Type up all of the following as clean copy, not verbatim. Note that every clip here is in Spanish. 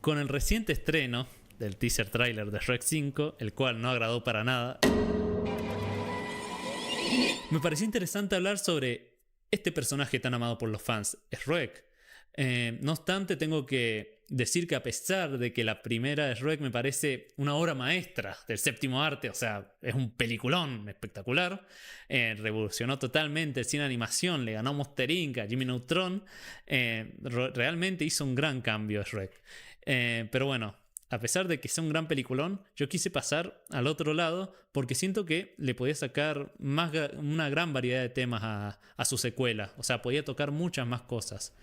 Con el reciente estreno del teaser trailer de Shrek 5, el cual no agradó para nada, me pareció interesante hablar sobre este personaje tan amado por los fans, Shrek. No obstante, tengo que decir que a pesar de que la primera de Shrek me parece una obra maestra del séptimo arte, o sea, es un peliculón espectacular, revolucionó totalmente el cine de animación, le ganó a Monster Inc., a Jimmy Neutron, realmente hizo un gran cambio Shrek. Pero bueno, a pesar de que sea un gran peliculón, yo quise pasar al otro lado porque siento que le podía sacar una gran variedad de temas a su secuela. O sea, podía tocar muchas más cosas.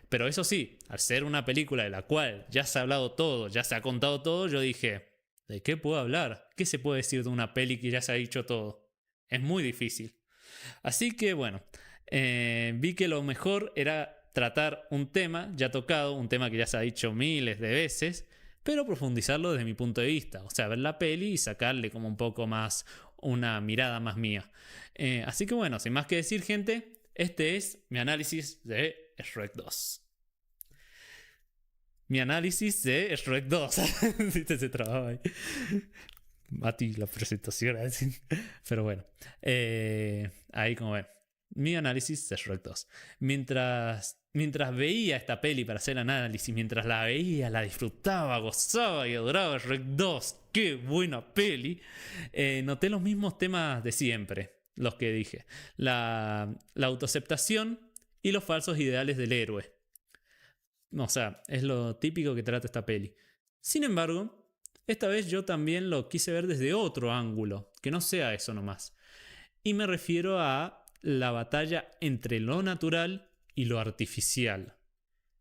Pero eso sí, al ser una película de la cual ya se ha hablado todo, ya se ha contado todo, yo dije, ¿de qué puedo hablar? ¿Qué se puede decir de una peli que ya se ha dicho todo? Es muy difícil. Así que bueno, vi que lo mejor era tratar un tema ya tocado, un tema que ya se ha dicho miles de veces, pero profundizarlo desde mi punto de vista. O sea, ver la peli y sacarle como un poco más, una mirada más mía. Así que bueno, sin más que decir, gente, este es mi análisis de Shrek 2. Mi análisis de Shrek 2. Viste, se trababa ahí. Mati, la presentación. Pero bueno. Ahí como ven. Mi análisis de Shrek 2. Mientras veía esta peli para hacer análisis, mientras la veía, la disfrutaba, gozaba y adoraba Shrek 2. ¡Qué buena peli! Noté los mismos temas de siempre, los que dije. La autoaceptación y los falsos ideales del héroe. O sea, es lo típico que trata esta peli. Sin embargo, esta vez yo también lo quise ver desde otro ángulo, que no sea eso nomás. Y me refiero a la batalla entre lo natural y lo artificial,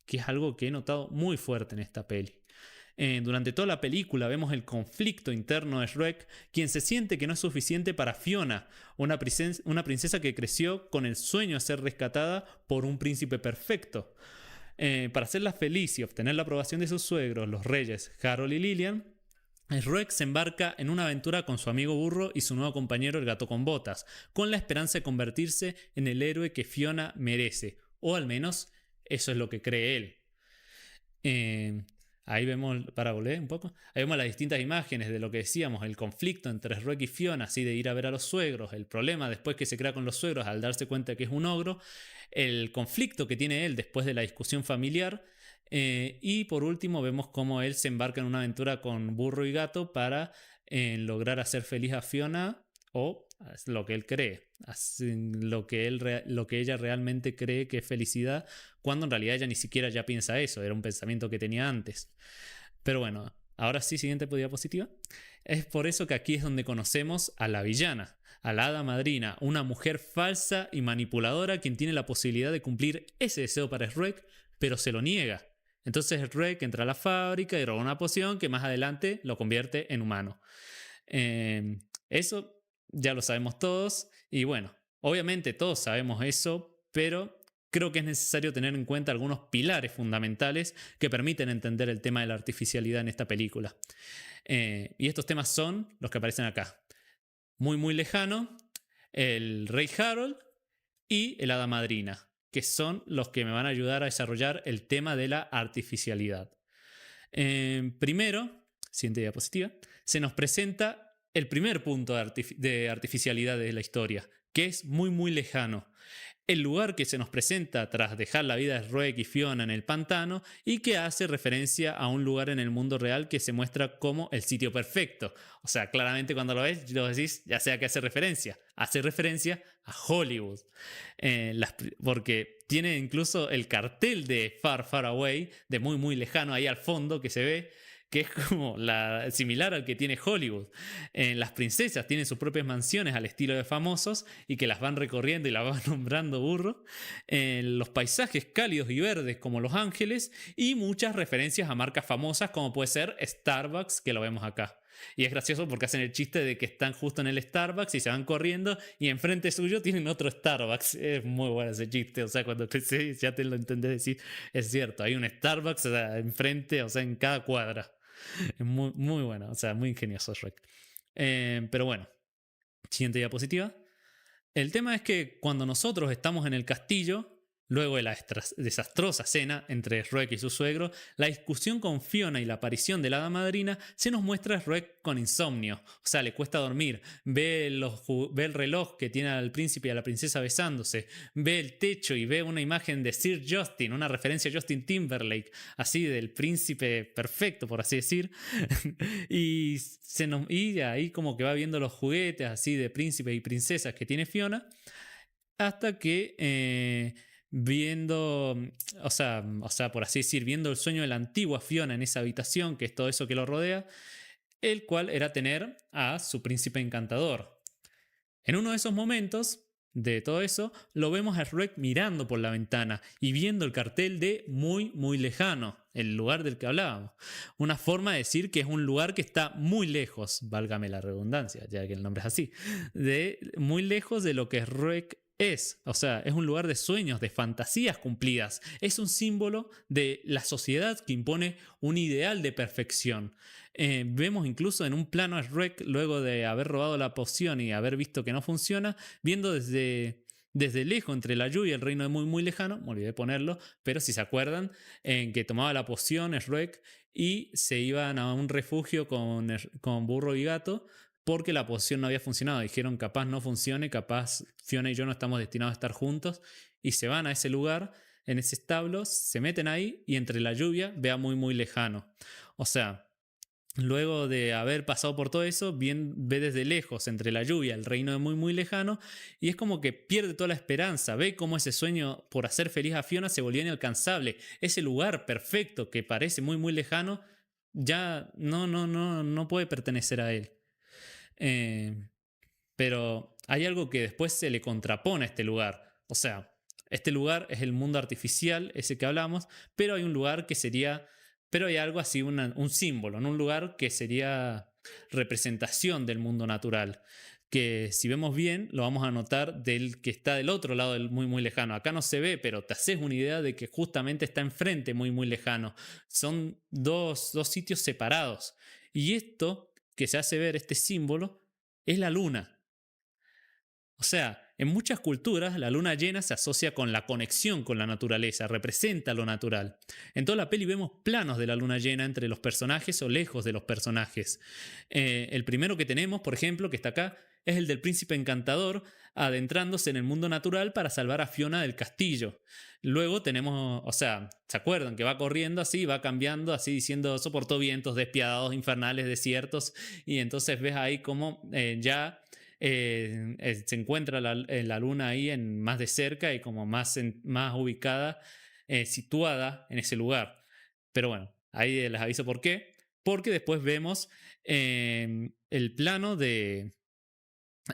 que es algo que he notado muy fuerte en esta peli. Durante toda la película vemos el conflicto interno de Shrek, quien se siente que no es suficiente para Fiona, una princesa que creció con el sueño de ser rescatada por un príncipe perfecto. Para hacerla feliz y obtener la aprobación de sus suegros, los reyes Harold y Lilian, Shrek se embarca en una aventura con su amigo burro y su nuevo compañero el gato con botas, con la esperanza de convertirse en el héroe que Fiona merece, o al menos eso es lo que cree él. Ahí vemos, para volver un poco, ahí vemos las distintas imágenes de lo que decíamos, el conflicto entre Shrek y Fiona, así de ir a ver a los suegros, el problema después que se crea con los suegros al darse cuenta que es un ogro, el conflicto que tiene él después de la discusión familiar, y por último vemos cómo él se embarca en una aventura con burro y gato para lograr hacer feliz a Fiona, o lo que él cree, lo que ella realmente cree que es felicidad, cuando en realidad ella ni siquiera ya piensa eso, era un pensamiento que tenía antes. Pero bueno, ahora sí, siguiente diapositiva. Es por eso que aquí es donde conocemos a la villana, a la hada madrina, una mujer falsa y manipuladora quien tiene la posibilidad de cumplir ese deseo para Shrek, pero se lo niega. Entonces Shrek entra a la fábrica y roba una poción que más adelante lo convierte en humano. Eso ya lo sabemos todos y bueno, obviamente todos sabemos eso, pero creo que es necesario tener en cuenta algunos pilares fundamentales que permiten entender el tema de la artificialidad en esta película. Y estos temas son los que aparecen acá. Muy muy lejano, el rey Harold y el hada madrina, que son los que me van a ayudar a desarrollar el tema de la artificialidad. Primero, siguiente diapositiva, se nos presenta el primer punto de artificialidad de la historia, que es muy muy lejano. El lugar que se nos presenta tras dejar la vida de Shrek y Fiona en el pantano y que hace referencia a un lugar en el mundo real que se muestra como el sitio perfecto. O sea, claramente cuando lo ves, lo decís, ya sea que hace referencia a Hollywood. Porque tiene incluso el cartel de Far Far Away, de muy muy lejano ahí al fondo que se ve, que es como similar al que tiene Hollywood. Las princesas tienen sus propias mansiones al estilo de famosos y que las van recorriendo y las van nombrando burro. Los paisajes cálidos y verdes como Los Ángeles y muchas referencias a marcas famosas como puede ser Starbucks, que lo vemos acá. Y es gracioso porque hacen el chiste de que están justo en el Starbucks y se van corriendo y enfrente suyo tienen otro Starbucks. Es muy bueno ese chiste, o sea, cuando ya te lo entendés decir, es cierto, hay un Starbucks, o sea, enfrente, o sea, en cada cuadra. Es muy, muy bueno, o sea, muy ingenioso Shrek. Pero bueno, siguiente diapositiva. El tema es que cuando nosotros estamos en el castillo, Luego de la desastrosa cena entre Shrek y su suegro, la discusión con Fiona y la aparición de la hada madrina, se nos muestra a Shrek con insomnio. O sea, le cuesta dormir. Ve el reloj que tiene al príncipe y a la princesa besándose. Ve el techo y ve una imagen de Sir Justin, una referencia a Justin Timberlake, así del príncipe perfecto, por así decir. Y ahí como que va viendo los juguetes así de príncipes y princesas que tiene Fiona. Hasta que viendo, o sea, por así decir, viendo el sueño de la antigua Fiona en esa habitación, que es todo eso que lo rodea, el cual era tener a su príncipe encantador. En uno de esos momentos de todo eso, lo vemos a Shrek mirando por la ventana y viendo el cartel de muy, muy lejano, el lugar del que hablábamos. Una forma de decir que es un lugar que está muy lejos, válgame la redundancia, ya que el nombre es así, de muy lejos de lo que Shrek es. O sea, es un lugar de sueños, de fantasías cumplidas. Es un símbolo de la sociedad que impone un ideal de perfección. Vemos incluso en un plano a Shrek, luego de haber robado la poción y haber visto que no funciona, viendo desde lejos entre la lluvia y el reino de muy muy lejano, me olvidé de ponerlo, pero si se acuerdan, en que tomaba la poción Shrek y se iban a un refugio con Burro y Gato, porque la poción no había funcionado. Dijeron, capaz no funcione, capaz Fiona y yo no estamos destinados a estar juntos, y se van a ese lugar, en ese establo, se meten ahí y entre la lluvia ve a muy muy lejano. O sea, luego de haber pasado por todo eso, ve desde lejos, entre la lluvia, el reino de muy muy lejano, y es como que pierde toda la esperanza. Ve cómo ese sueño por hacer feliz a Fiona se volvió inalcanzable. Ese lugar perfecto que parece muy muy lejano ya no puede pertenecer a él. Eh, pero hay algo que después se le contrapone a este lugar. O sea, este lugar es el mundo artificial, ese que hablamos, pero hay un lugar que sería, pero hay algo así, un símbolo, ¿no? Un lugar que sería representación del mundo natural, que si vemos bien lo vamos a notar del que está del otro lado del muy muy lejano. Acá no se ve, pero te haces una idea de que justamente está enfrente muy muy lejano. Son dos sitios separados. Y esto que se hace ver, este símbolo, es la luna. O sea, en muchas culturas la luna llena se asocia con la conexión con la naturaleza, representa lo natural. En toda la peli vemos planos de la luna llena entre los personajes o lejos de los personajes. El primero que tenemos, por ejemplo, que está acá, es el del príncipe encantador adentrándose en el mundo natural para salvar a Fiona del castillo. Luego tenemos, o sea, ¿se acuerdan? Que va corriendo así, va cambiando así, diciendo soportó vientos despiadados, infernales, desiertos, y entonces ves ahí como se encuentra la luna ahí más de cerca y como más ubicada, situada en ese lugar. Pero bueno, ahí les aviso por qué. Porque después vemos el plano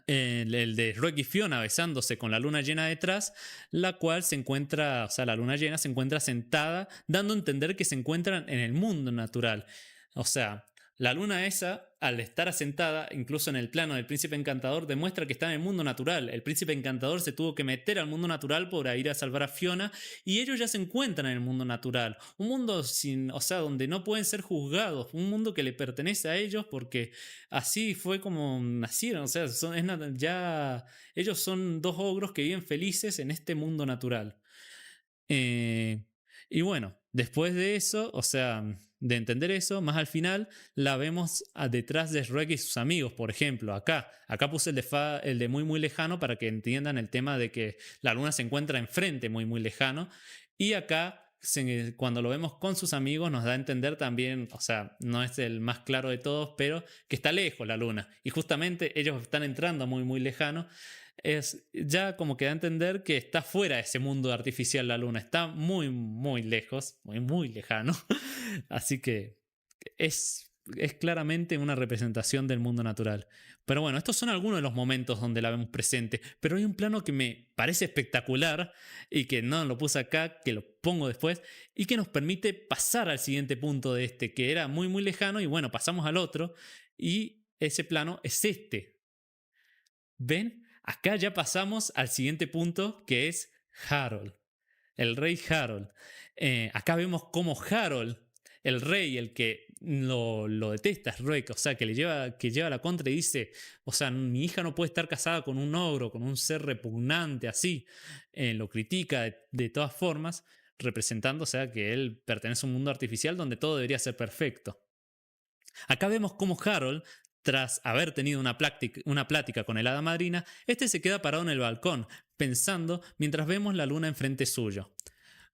el de Shrek y Fiona besándose con la luna llena detrás, la cual se encuentra, o sea, la luna llena se encuentra sentada, dando a entender que se encuentran en el mundo natural. O sea, la luna esa, al estar asentada, incluso en el plano del príncipe encantador, demuestra que está en el mundo natural. El príncipe encantador se tuvo que meter al mundo natural para ir a salvar a Fiona, y ellos ya se encuentran en el mundo natural. Un mundo o sea, donde no pueden ser juzgados, un mundo que le pertenece a ellos porque así fue como nacieron. O sea, ellos son dos ogros que viven felices en este mundo natural. Y bueno, después de eso, o sea, de entender eso, más al final la vemos detrás de Shrek y sus amigos, por ejemplo. Acá puse el de muy muy lejano para que entiendan el tema de que la luna se encuentra enfrente muy muy lejano. Y acá, cuando lo vemos con sus amigos, nos da a entender también, o sea, no es el más claro de todos, pero que está lejos la luna. Y justamente ellos están entrando muy muy lejano. Es ya como que da a entender que está fuera de ese mundo artificial la luna, está muy muy lejos, muy muy lejano. Así que es claramente una representación del mundo natural. Pero bueno, estos son algunos de los momentos donde la vemos presente, pero hay un plano que me parece espectacular y que no lo puse acá, que lo pongo después, y que nos permite pasar al siguiente punto de este, que era muy muy lejano, y bueno, pasamos al otro, y ese plano es este. ¿Ven? Acá ya pasamos al siguiente punto, que es Harold, el rey Harold. Acá vemos cómo Harold el rey, el que lo detesta es Shrek, o sea, que lleva la contra y dice, o sea, mi hija no puede estar casada con un ogro, con un ser repugnante así, lo critica de todas formas, representando, o sea, que él pertenece a un mundo artificial donde todo debería ser perfecto. Acá vemos cómo Harold, tras haber tenido una plática con el hada madrina, este se queda parado en el balcón, pensando mientras vemos la luna enfrente suyo.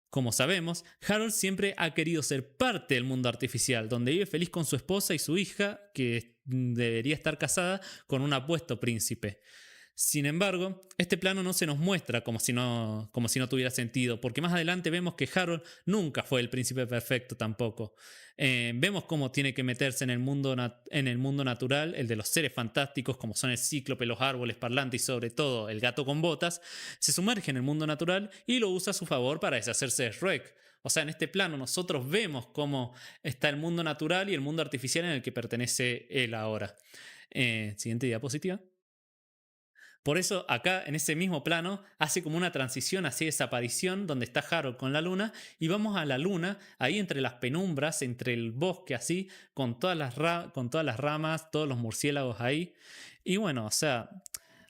Como sabemos, Harold siempre ha querido ser parte del mundo artificial, donde vive feliz con su esposa y su hija, que debería estar casada con un apuesto príncipe. Sin embargo, este plano no se nos muestra como si no tuviera sentido, porque más adelante vemos que Harold nunca fue el príncipe perfecto tampoco. Vemos cómo tiene que meterse en el mundo natural, el de los seres fantásticos como son el cíclope, los árboles parlantes y sobre todo el gato con botas, se sumerge en el mundo natural y lo usa a su favor para deshacerse de Shrek. O sea, en este plano nosotros vemos cómo está el mundo natural y el mundo artificial en el que pertenece él ahora. Siguiente diapositiva. Por eso acá en ese mismo plano hace como una transición hacia esa aparición donde está Harold con la luna y vamos a la luna ahí entre las penumbras, entre el bosque así, con todas las ramas, todos los murciélagos ahí. Y bueno, o sea,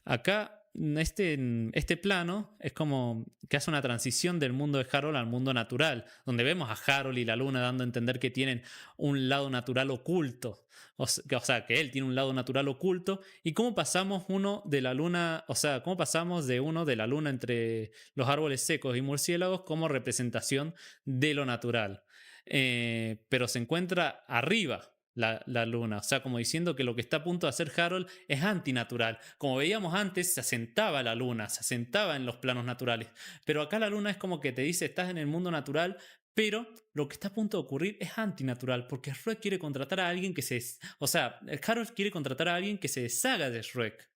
acá este plano es como que hace una transición del mundo de Harold al mundo natural, donde vemos a Harold y la luna dando a entender que tienen un lado natural oculto. O sea, que él tiene un lado natural oculto. ¿Y cómo pasamos uno de la luna? O sea, ¿cómo pasamos de uno de la luna entre los árboles secos y murciélagos como representación de lo natural? Pero se encuentra arriba la luna, o sea, como diciendo que lo que está a punto de hacer Harold es antinatural. Como veíamos antes, se asentaba la luna, se asentaba en los planos naturales. Pero acá la luna es como que te dice, estás en el mundo natural, pero lo que está a punto de ocurrir es antinatural, porque Shrek quiere contratar a alguien que se... O sea, Harold quiere contratar a alguien que se deshaga de Shrek.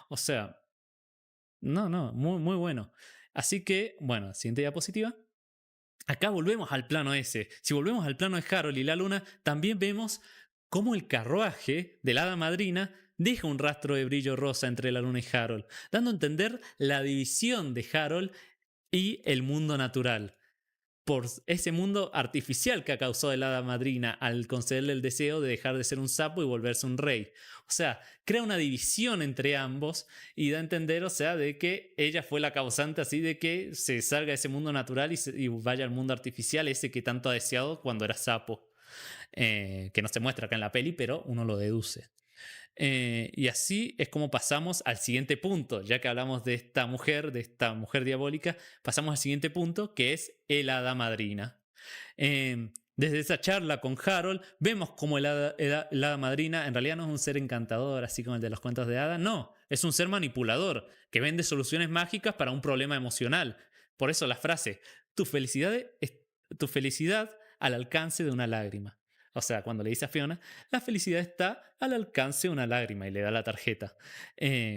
O sea, no, muy, muy bueno. Así que, bueno, siguiente diapositiva. Acá volvemos al plano ese. Si volvemos al plano de Harold y la luna, también vemos cómo el carruaje de la hada madrina deja un rastro de brillo rosa entre la luna y Harold, dando a entender la división de Harold y el mundo natural, por ese mundo artificial que ha causado el hada madrina al concederle el deseo de dejar de ser un sapo y volverse un rey. O sea, crea una división entre ambos y da a entender, o sea, de que ella fue la causante así de que se salga de ese mundo natural y vaya al mundo artificial, ese que tanto ha deseado cuando era sapo. Que no se muestra acá en la peli, pero uno lo deduce. Y así es como pasamos al siguiente punto, ya que hablamos de esta mujer diabólica, pasamos al siguiente punto, que es el hada madrina. Desde esa charla con Harold, vemos como el hada madrina en realidad no es un ser encantador, así como el de los cuentos de hadas, no, es un ser manipulador, que vende soluciones mágicas para un problema emocional. Por eso la frase, tu felicidad al alcance de una lágrima. O sea, cuando le dice a Fiona, la felicidad está al alcance de una lágrima y le da la tarjeta.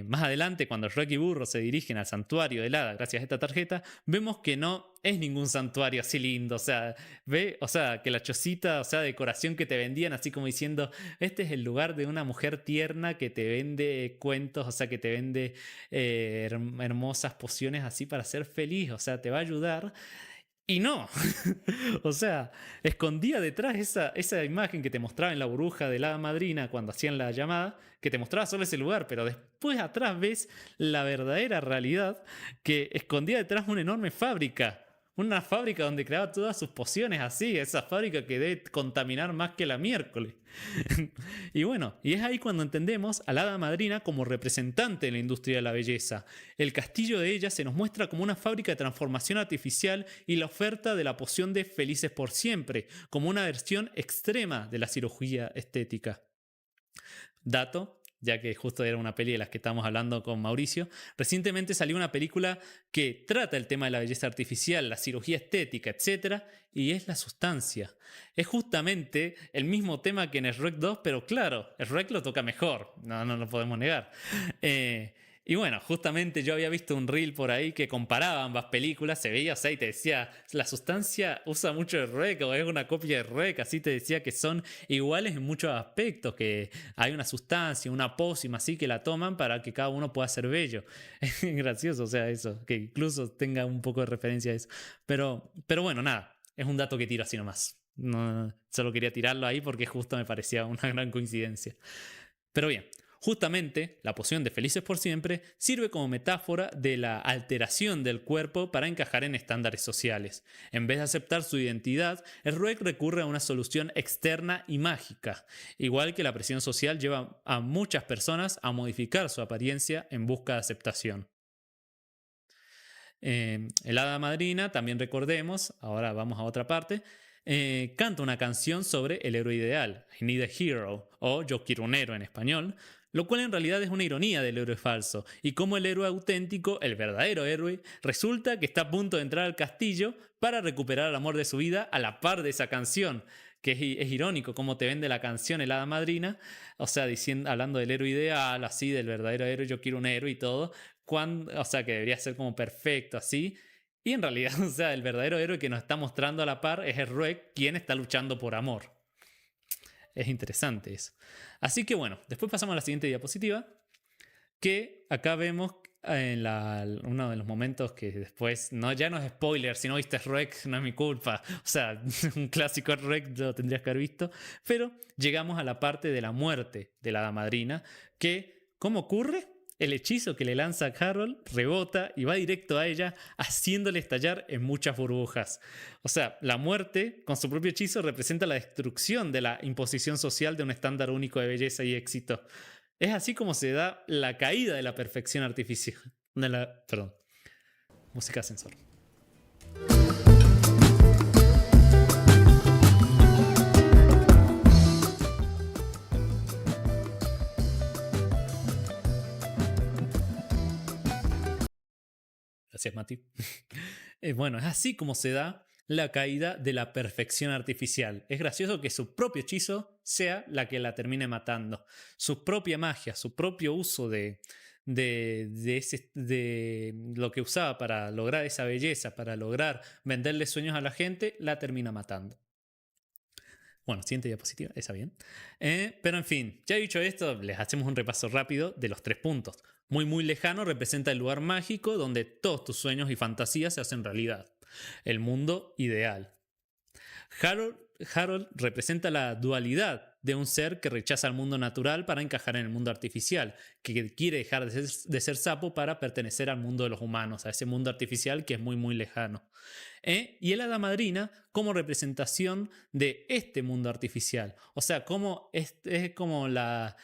Más adelante, cuando Shrek y Burro se dirigen al santuario del hada gracias a esta tarjeta, vemos que no es ningún santuario así lindo. O sea, que la chocita, o sea, decoración que te vendían así como diciendo, este es el lugar de una mujer tierna que te vende cuentos, o sea, que te vende hermosas pociones así para ser feliz, o sea, te va a ayudar. Y no, o sea, escondía detrás esa imagen que te mostraba en la burbuja de la hada madrina cuando hacían la llamada, que te mostraba solo ese lugar, pero después atrás ves la verdadera realidad que escondía detrás una enorme fábrica. Una fábrica donde creaba todas sus pociones así, esa fábrica que debe contaminar más que la miércoles. Y bueno, y es ahí cuando entendemos a la hada madrina como representante de la industria de la belleza. El castillo de ella se nos muestra como una fábrica de transformación artificial y la oferta de la poción de felices por siempre, como una versión extrema de la cirugía estética. Dato, ya que justo era una peli de las que estábamos hablando con Mauricio, recientemente salió una película que trata el tema de la belleza artificial, la cirugía estética, etc. Y es la sustancia. Es justamente el mismo tema que en Shrek 2, pero claro, Shrek lo toca mejor, no lo podemos negar. Y bueno, justamente yo había visto un reel por ahí que comparaba ambas películas, se veía, o sea, y te decía, la sustancia usa mucho de Shrek o es una copia de Shrek, así te decía que son iguales en muchos aspectos, que hay una sustancia, una pócima así que la toman para que cada uno pueda ser bello. Es gracioso, o sea, eso, que incluso tenga un poco de referencia a eso. Pero bueno, nada, es un dato que tiro así nomás. No, solo quería tirarlo ahí porque justo me parecía una gran coincidencia. Pero bien, justamente la poción de Felices por Siempre sirve como metáfora de la alteración del cuerpo para encajar en estándares sociales. En vez de aceptar su identidad, el Ruek recurre a una solución externa y mágica, igual que la presión social lleva a muchas personas a modificar su apariencia en busca de aceptación. El hada madrina, también recordemos, ahora vamos a otra parte, canta una canción sobre el héroe ideal, I Need a Hero, o Yo quiero un héroe en español, lo cual en realidad es una ironía del héroe falso, y como el héroe auténtico, el verdadero héroe, resulta que está a punto de entrar al castillo para recuperar el amor de su vida a la par de esa canción. Que es irónico cómo te vende la canción el hada madrina, o sea, hablando del héroe ideal, así, del verdadero héroe, yo quiero un héroe y todo, o sea, que debería ser como perfecto, así. Y en realidad, o sea, el verdadero héroe que nos está mostrando a la par es el Ruek, quien está luchando por amor. Es interesante eso. Así que bueno, después pasamos a la siguiente diapositiva, que acá vemos en uno de los momentos que después, no, ya no es spoiler, si no viste Ruek no es mi culpa, o sea, un clásico Ruek lo tendrías que haber visto, pero llegamos a la parte de la muerte de la hada madrina, que, ¿cómo ocurre? El hechizo que le lanza a Harold rebota y va directo a ella, haciéndole estallar en muchas burbujas. O sea, la muerte, con su propio hechizo, representa la destrucción de la imposición social de un estándar único de belleza y éxito. Es así como se da la caída de la perfección artificial. Perdón. Música ascensor. Gracias, Mati. Bueno, es así como se da la caída de la perfección artificial. Es gracioso que su propio hechizo sea la que la termine matando. Su propia magia, su propio uso de lo que usaba para lograr esa belleza, para lograr venderle sueños a la gente, la termina matando. Bueno, siguiente diapositiva, esa bien. Pero en fin, ya dicho esto, les hacemos un repaso rápido de los 3 puntos. Muy lejano representa el lugar mágico donde todos tus sueños y fantasías se hacen realidad. El mundo ideal. Harold representa la dualidad de un ser que rechaza el mundo natural para encajar en el mundo artificial, que quiere dejar de ser sapo para pertenecer al mundo de los humanos, a ese mundo artificial que es muy lejano. Y el hada madrina como representación de este mundo artificial. O sea, es como la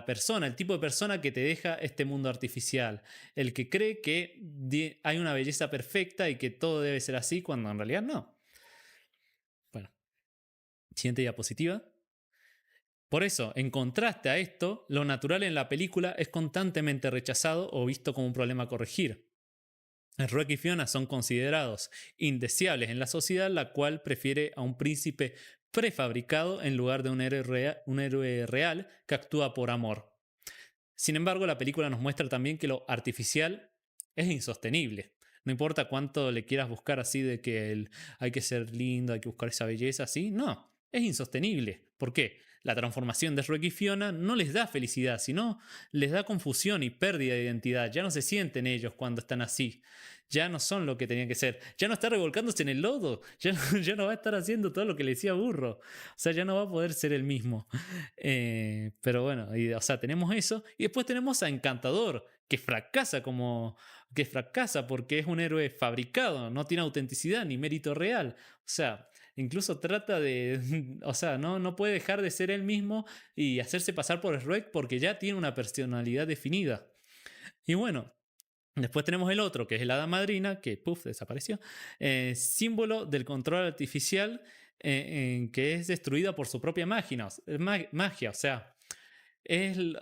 persona, el tipo de persona que te deja este mundo artificial. El que cree que hay una belleza perfecta y que todo debe ser así cuando en realidad no. Bueno, siguiente diapositiva. Por eso, en contraste a esto, lo natural en la película es constantemente rechazado o visto como un problema a corregir. Ruek y Fiona son considerados indeseables en la sociedad, la cual prefiere a un príncipe prefabricado en lugar de un héroe real que actúa por amor. Sin embargo, la película nos muestra también que lo artificial es insostenible. No importa cuánto le quieras buscar así de que hay que ser lindo, hay que buscar esa belleza así. No, es insostenible. ¿Por qué? La transformación de Ruek y Fiona no les da felicidad, sino les da confusión y pérdida de identidad. Ya no se sienten ellos cuando están así. Ya no son lo que tenían que ser. Ya no está revolcándose en el lodo. Ya no va a estar haciendo todo lo que le decía Burro. O sea, ya no va a poder ser el mismo. Pero bueno, o sea, tenemos eso. Y después tenemos a Encantador, que fracasa porque es un héroe fabricado. No tiene autenticidad ni mérito real. O sea, incluso trata de, o sea, no puede dejar de ser él mismo y hacerse pasar por Shrek porque ya tiene una personalidad definida. Y bueno, después tenemos el otro, que es el hada madrina, que puff, desapareció. Símbolo del control artificial que es destruida por su propia magia. O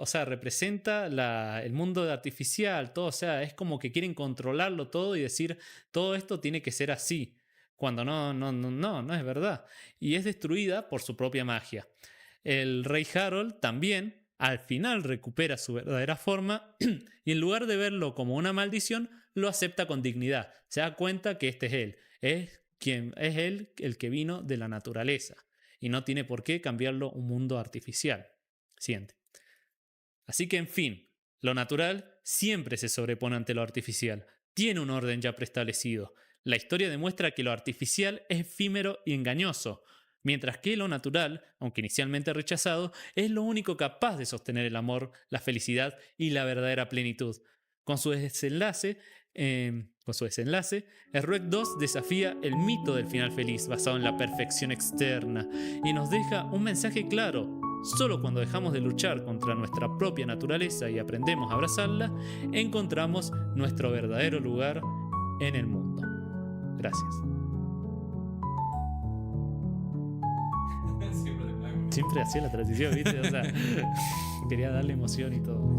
sea, representa el mundo artificial, todo, o sea, es como que quieren controlarlo todo y decir, todo esto tiene que ser así, cuando no es verdad. Y es destruida por su propia magia. El rey Harold también, al final, recupera su verdadera forma y en lugar de verlo como una maldición, lo acepta con dignidad. Se da cuenta que este es él, es él el que vino de la naturaleza y no tiene por qué cambiarlo un mundo artificial. Siguiente. Así que, en fin, lo natural siempre se sobrepone ante lo artificial. Tiene un orden ya preestablecido. La historia demuestra que lo artificial es efímero y engañoso, mientras que lo natural, aunque inicialmente rechazado, es lo único capaz de sostener el amor, la felicidad y la verdadera plenitud. Con su desenlace, Shrek 2 desafía el mito del final feliz basado en la perfección externa y nos deja un mensaje claro. Solo cuando dejamos de luchar contra nuestra propia naturaleza y aprendemos a abrazarla, encontramos nuestro verdadero lugar en el mundo. Gracias. Siempre hacía la transición, ¿viste? O sea, quería darle emoción y todo.